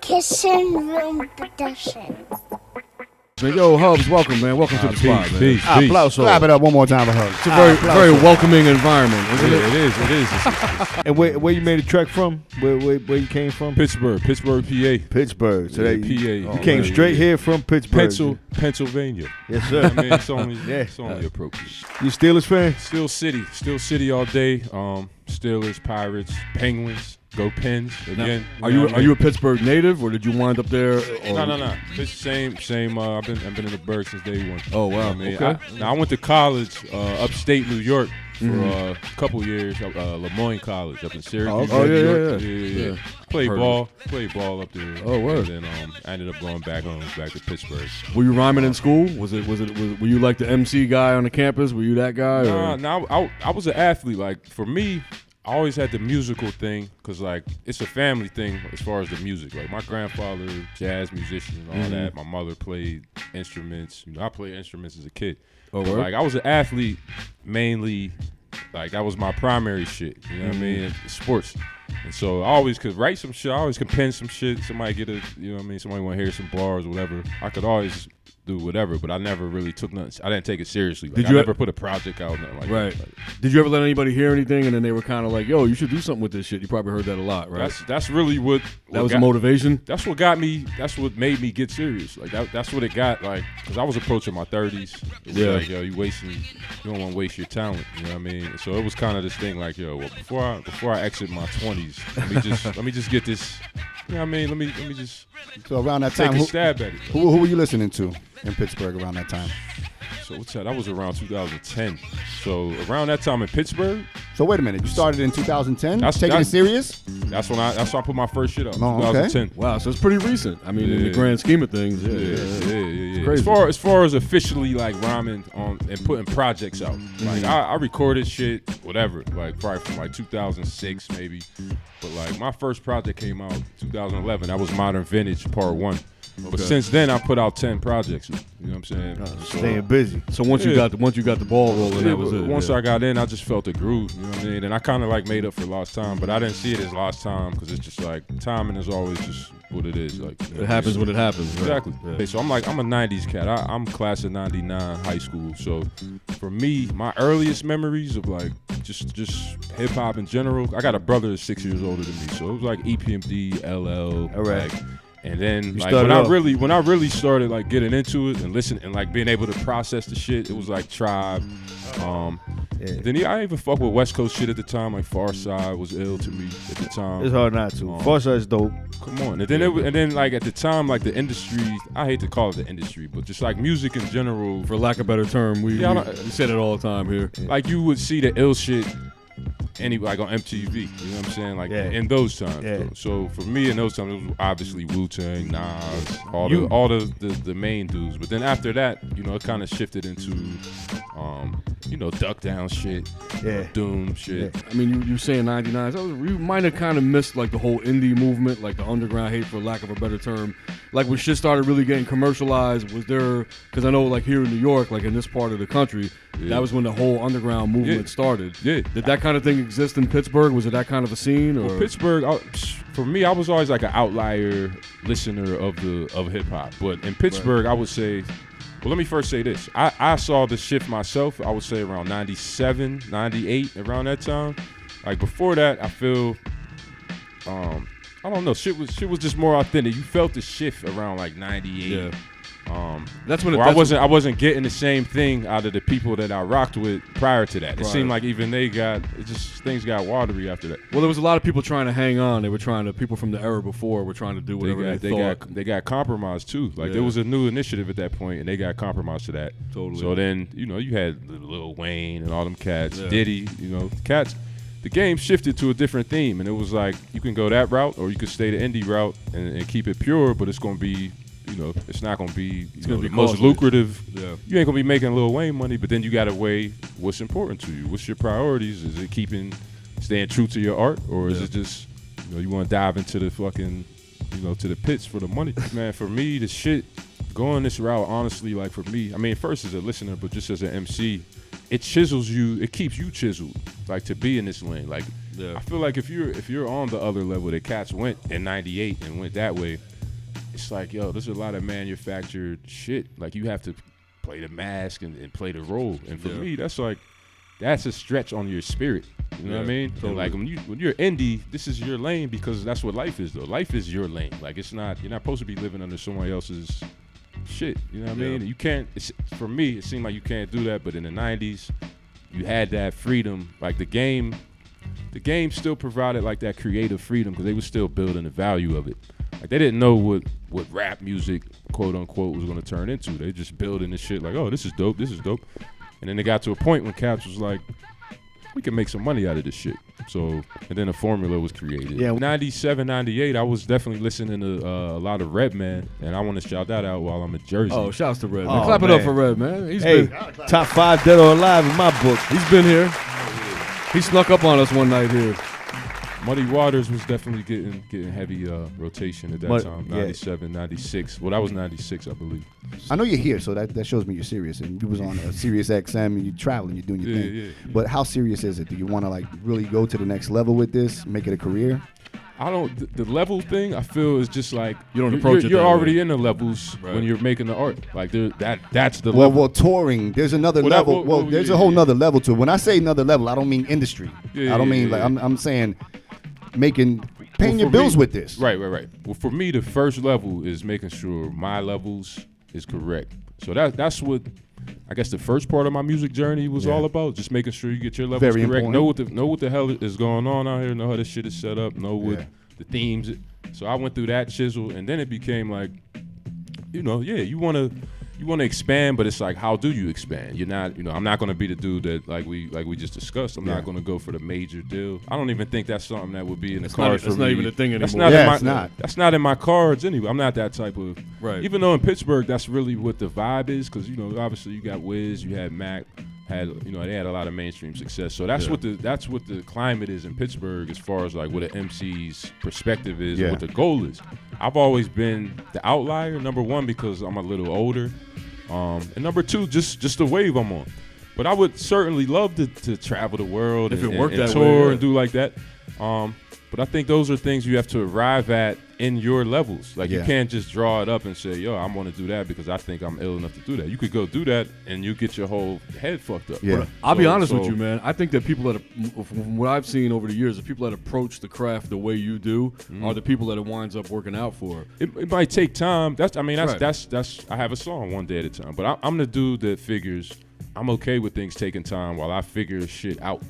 Kitchenroom Productions. Yo, Hubs, welcome, man. Welcome to the spot, man. Peace. Clap it up one more time for Hubs. It's a very welcoming environment, isn't it? It is. And where you made the trek from? Where you came from? Pittsburgh, PA. Pittsburgh. So Yeah, that PA. you came straight here from Pittsburgh. Pennsylvania. Yes, sir. I mean, it's only appropriate. You Steelers fan? Still city all day. Steelers, Pirates, Penguins. Go Pens again. Now, are you a Pittsburgh native, or did you wind up there? No. It's same. I've been in the Burgh since day one. Oh wow. Okay. I went to college, upstate New York, for a couple years. Lemoyne College up in Syracuse. Oh, yeah. Played ball up there. Oh, word. And then I ended up going back to Pittsburgh. Were you rhyming in school? Were you like the MC guy on the campus? Were you that guy? I was an athlete. Like for me, I always had the musical thing because, like, it's a family thing as far as the music. Like, my grandfather, jazz musician and all that. My mother played instruments. I played instruments as a kid. Oh, but, like, I was an athlete mainly. Like, that was my primary shit. You know what I mean? Sports. And so I always could write some shit. I always could pen some shit. Somebody somebody want to hear some bars or whatever. I could always do whatever, but I never really took nothing. I didn't take it seriously. Like, I never put a project out. Nothing like right. that. Like, did you ever let anybody hear anything, and then they were kind of like, "Yo, you should do something with this shit"? You probably heard that a lot, right? That's really what was the motivation. That's what got me. That's what made me get serious. Like that's what it got. Like, because I was approaching my 30s. It was like, yo, you don't want to waste your talent. You know what I mean? So it was kind of this thing like, yo, well, before I exit my 20s, let me just get this. You know what I mean? Let me just. So around that time, take a stab at it. Who were you listening to in Pittsburgh around that time? So what's that? That was around 2010. So around that time in Pittsburgh. So wait a minute, you started in 2010? Taking it serious? That's when I put my first shit up. Oh, 2010. Okay. Wow, so it's pretty recent. I mean, in the grand scheme of things, yeah. Crazy. As far as officially like rhyming on and putting projects out, like I recorded shit, whatever, like probably from like 2006 maybe, but like my first project came out 2011. That was Modern Vintage Part 1. Okay. But since then, I put out 10 projects. You know what I'm saying? Staying busy. So once you got the ball rolling, that was it. Once I got in, I just felt the groove. You know what I mean? And I kind of like made up for lost time, but I didn't see it as lost time because it's just like timing is always just what it is. Like it happens when it happens. Right? Exactly. Yeah. So I'm a '90s cat. I'm class of '99 high school. So for me, my earliest memories of like just hip hop in general. I got a brother that's 6 years older than me, so it was like EPMD, LL, all right. Like, and then like when I really started like getting into it and listening and like being able to process the shit, it was like Tribe. Then I didn't even fuck with West Coast shit at the time. Like Far Side was ill to me at the time. It's hard not to. Far Side's dope. Come on. And then like at the time, like the industry, I hate to call it the industry, but just like music in general, for lack of a better term, we said it all the time here. Like you would see the ill shit like on MTV, you know what I'm saying? Like in those times. Yeah. So for me in those times, it was obviously Wu-Tang, Nas, all the main dudes. But then after that, it kind of shifted into, Duck Down shit, Doom shit. Yeah. I mean, you saying 99, so you might have kind of missed like the whole indie movement, like the underground hate, for lack of a better term. Like when shit started really getting commercialized, was there, because I know like here in New York, like in this part of the country, that was when the whole underground movement started. Yeah. Did that kind of thing exist in Pittsburgh? Was it that kind of a scene? Or? Well, Pittsburgh, for me, I was always like an outlier listener of hip hop. But in Pittsburgh, I would say, well, let me first say this. I saw the shift myself, I would say around 97, 98, around that time. Like before that, I feel, I don't know, shit was just more authentic. You felt the shift around like 98. Yeah. That's when I wasn't getting the same thing out of the people that I rocked with prior to that. It seemed like even things got watery after that. Well, there was a lot of people trying to hang on. They were people from the era before were trying to do whatever they thought. They got compromised too. Like there was a new initiative at that point, and they got compromised to that. Totally. So then you had Lil Wayne and all them cats, Diddy, cats. The game shifted to a different theme, and it was like you can go that route, or you could stay the indie route and keep it pure, but it's going to be. It's not going to be the most lucrative. Yeah. You ain't going to be making Lil Wayne money, but then you got to weigh what's important to you. What's your priorities? Is it staying true to your art, or is it just, you want to dive into the fucking, to the pits for the money? Man, for me, the shit, going this route, honestly, like for me, I mean, first as a listener, but just as an MC, it chisels you, it keeps you chiseled, like to be in this lane. Like, I feel like if you're on the other level, the cats went in 98 and went that way, it's like, yo, there's a lot of manufactured shit. Like, you have to play the mask and play the role. And for me, that's a stretch on your spirit. You know what I mean? Totally. And like when you're indie, this is your lane because that's what life is, though. Life is your lane. Like, you're not supposed to be living under somebody else's shit. You know what I mean? And you can't. For me, it seemed like you can't do that. But in the '90s, you had that freedom. Like the game still provided like that creative freedom because they were still building the value of it. Like, they didn't know what rap music, quote unquote, was going to turn into. They just building this shit like, oh, this is dope. And then they got to a point when Caps was like, we can make some money out of this shit. So, and then a formula was created. Yeah. 97, 98, I was definitely listening to a lot of Redman, and I want to shout that out while I'm in Jersey. Oh, shouts to Redman. Clap it up for Redman. He's top 5 dead or alive in my book. He's been here. He snuck up on us one night here. Muddy Waters was definitely getting heavy rotation at that time. 97, 96. Well, that was 96, I believe. I know you're here, so that shows me you're serious. And you was on a Sirius XM, and you're traveling, you're doing your thing. Yeah. But how serious is it? Do you want to like really go to the next level with this, make it a career? I don't. The level thing, I feel, is just like you don't approach it. You're already in the levels when you're making the art. Like that's the level. Well, touring. There's another level. There's a whole nother level to it. When I say another level, I don't mean industry. I don't mean like I'm saying paying your bills with this. Right. Well, for me, the first level is making sure my levels is correct. So that's what I guess the first part of my music journey was all about. Just making sure you get your levels correct. Important. Know what the hell is going on out here. Know how this shit is set up. Know what the themes. So I went through that chisel, and then it became like, you want to expand, but it's like, how do you expand? You're not, I'm not going to be the dude that like we just discussed. I'm not going to go for the major deal. I don't even think that's something that would be in the cards for me. That's not even a thing anymore. That's not in my cards anyway. I'm not that type of. Right. Even though in Pittsburgh, that's really what the vibe is, because obviously you got Wiz, you had Mac, they had a lot of mainstream success. So that's what the climate is in Pittsburgh as far as like what an MC's perspective is, and what the goal is. I've always been the outlier, number one, because I'm a little older. And number two, just the wave I'm on. But I would certainly love to travel the world and tour and do like that. But I think those are things you have to arrive at in your levels. Like you can't just draw it up and say, yo, I'm going to do that because I think I'm ill enough to do that. You could go do that and you get your whole head fucked up. Yeah. I'll be honest with you, man. I think that people from what I've seen over the years, the people that approach the craft the way you do are the people that it winds up working out for. It might take time. That's I have a song one day at a time. But I'm the dude that figures I'm okay with things taking time while I figure shit out.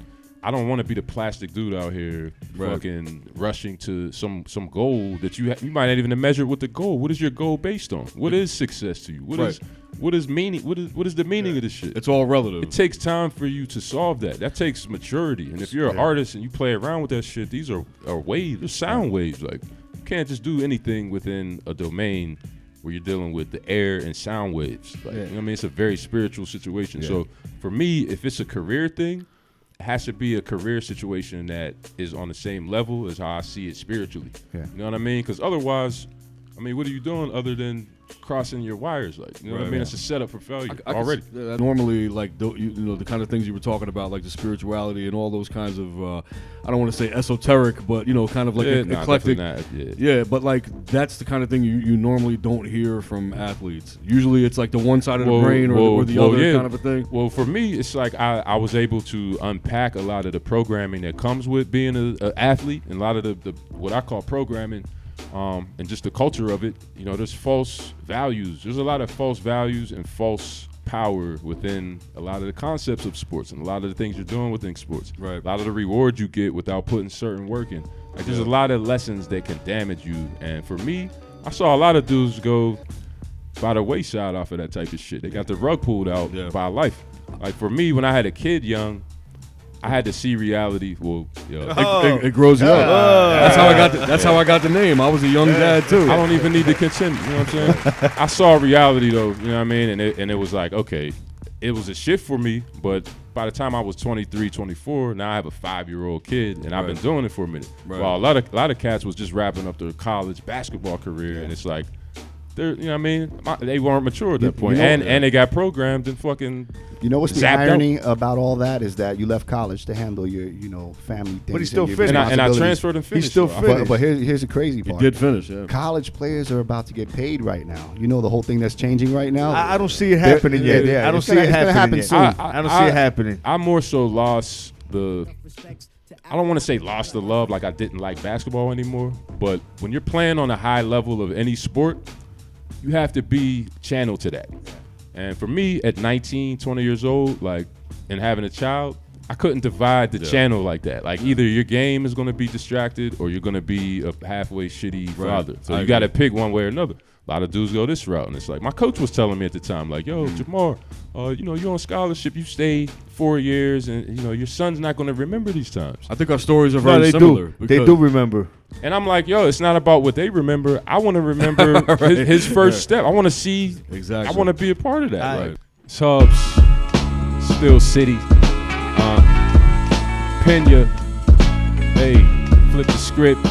I don't want to be the plastic dude out here fucking rushing to some goal that you might not even measure with the goal. What is your goal based on? What is success to you? What is meaning? What is the meaning of this shit? It's all relative. It takes time for you to solve that. That takes maturity. And if you're an artist and you play around with that shit, these are waves. They're sound waves. Like, you can't just do anything within a domain where you're dealing with the air and sound waves. Like, you know what I mean? It's a very spiritual situation. Yeah. So for me, if it's a career thing, it has to be a career situation that is on the same level as how I see it spiritually. Yeah. You know what I mean? Because otherwise, what are you doing other than crossing your wires? Like, you know what I mean? It's a setup for failure already. Normally, like the kind of things you were talking about, like the spirituality and all those kinds of, I don't want to say esoteric, but kind of like eclectic. But like that's the kind of thing you normally don't hear from athletes. Usually, it's like the one side of the brain or the other kind of a thing. Well, for me, it's like I was able to unpack a lot of the programming that comes with being an athlete, and a lot of the what I call programming. And just the culture of it, there's false values. There's a lot of false values and false power within a lot of the concepts of sports and a lot of the things you're doing within sports. Right. A lot of the rewards you get without putting certain work in. Like, there's a lot of lessons that can damage you. And for me, I saw a lot of dudes go by the wayside off of that type of shit. They got the rug pulled out by life. Like, for me, when I had a kid young, I had to see reality. Well, it grows you up. That's how I got the name. I was a young dad too. I don't even need to continue. You know what I'm saying? I saw reality though. You know what I mean? And it was like, okay, it was a shift for me. But by the time I was 23, 24, now I have a 5-year-old kid, and I've been doing it for a minute. Right. While a lot of cats was just wrapping up their college basketball career, and it's like, they're, you know what I mean? They weren't mature at that point. You know, and they got programmed and fucking. You know what's the zapped irony about all that is that you left college to handle your, family things. But he still and your finished. And I responsibilities. transferred and finished. He's still though. finished. But here's the crazy He part. did finish, yeah. College players are about to get paid right now. You know the whole thing that's changing right now. I don't see it happening yet. yeah, I don't it's see gonna- it it's gonna happening happen yet. soon. I don't see it happening. I more so lost the. I don't want to say lost the love like I didn't like basketball anymore, but when you're playing on a high level of any sport, you have to be channeled to that. And for me, at 19, 20 years old, like, and having a child, I couldn't divide the channel like that. Like, either your game is going to be distracted or you're going to be a halfway shitty father. So you got to pick one way or another. A lot of dudes go this route, and it's like my coach was telling me at the time, like, "Yo, Jamar, you're on scholarship. You stayed 4 years, and your son's not going to remember these times." I think our stories are No, very they similar. do. They do remember. And I'm like, "Yo, it's not about what they remember. I want to remember his first step. I want to see. Exactly. I want to be a part of that." Right. Subs, Still City, Pena. Hey, flip the script.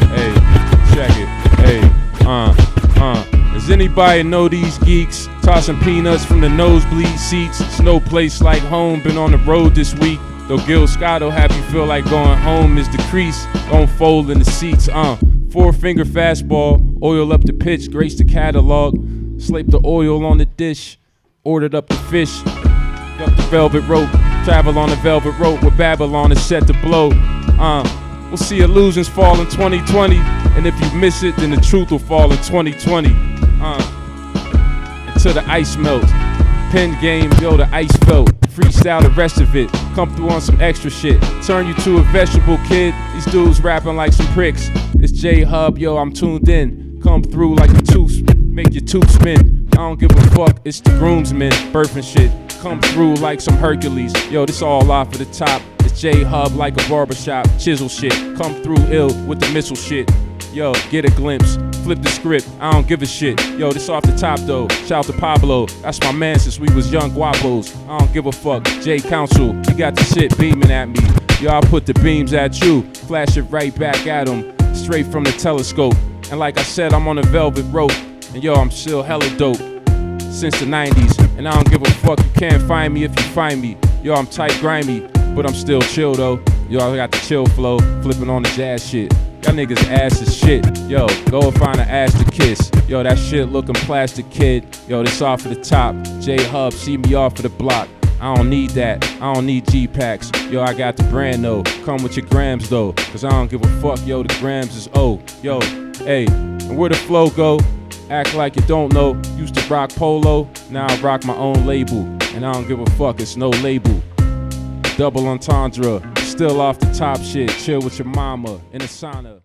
Hey, check it. Hey. Does anybody know these geeks? Tossing peanuts from the nosebleed seats. It's no place like home. Been on the road this week. Though Gil Scotto have you feel like going home is the crease. Don't fold in the seats. 4-finger fastball. Oil up the pitch. Grace the catalog. Slape the oil on the dish. Ordered up the fish. Up the velvet rope. Travel on the velvet rope where Babylon is set to blow. We'll see illusions fall in 2020, and if you miss it, then the truth will fall in 2020. Until the ice melts. Pen game, yo, the ice felt. Freestyle the rest of it. Come through on some extra shit. Turn you to a vegetable, kid. These dudes rapping like some pricks. It's J-Hub, yo, I'm tuned in. Come through like a tooth, make your tooth spin. I don't give a fuck, it's the groomsmen, birthing shit. Come through like some Hercules. Yo, this all off of the top. It's J-Hub like a barbershop. Chisel shit. Come through ill with the missile shit. Yo, get a glimpse. Flip the script. I don't give a shit. Yo, this off the top though. Shout to Pablo. That's my man since we was young guapos. I don't give a fuck. J Council. You got the shit beaming at me. Yo, I put the beams at you. Flash it right back at him. Straight from the telescope. And like I said, I'm on a velvet rope. And yo, I'm still hella dope. Since the 90s, and I don't give a fuck, you can't find me if you find me. Yo, I'm tight grimy, but I'm still chill though. Yo, I got the chill flow, flipping on the jazz shit. Y'all niggas ass is shit. Yo, go and find an ass to kiss. Yo, that shit looking plastic, kid. Yo, this off of the top. J-Hub, see me off of the block. I don't need that, I don't need G-Packs. Yo, I got the brand though, come with your grams though. Cause I don't give a fuck, yo, the grams is O. Yo, hey, and where the flow go? Act like you don't know. Used to rock polo, now I rock my own label. And I don't give a fuck, it's no label. Double entendre, still off the top shit. Chill with your mama in a sauna.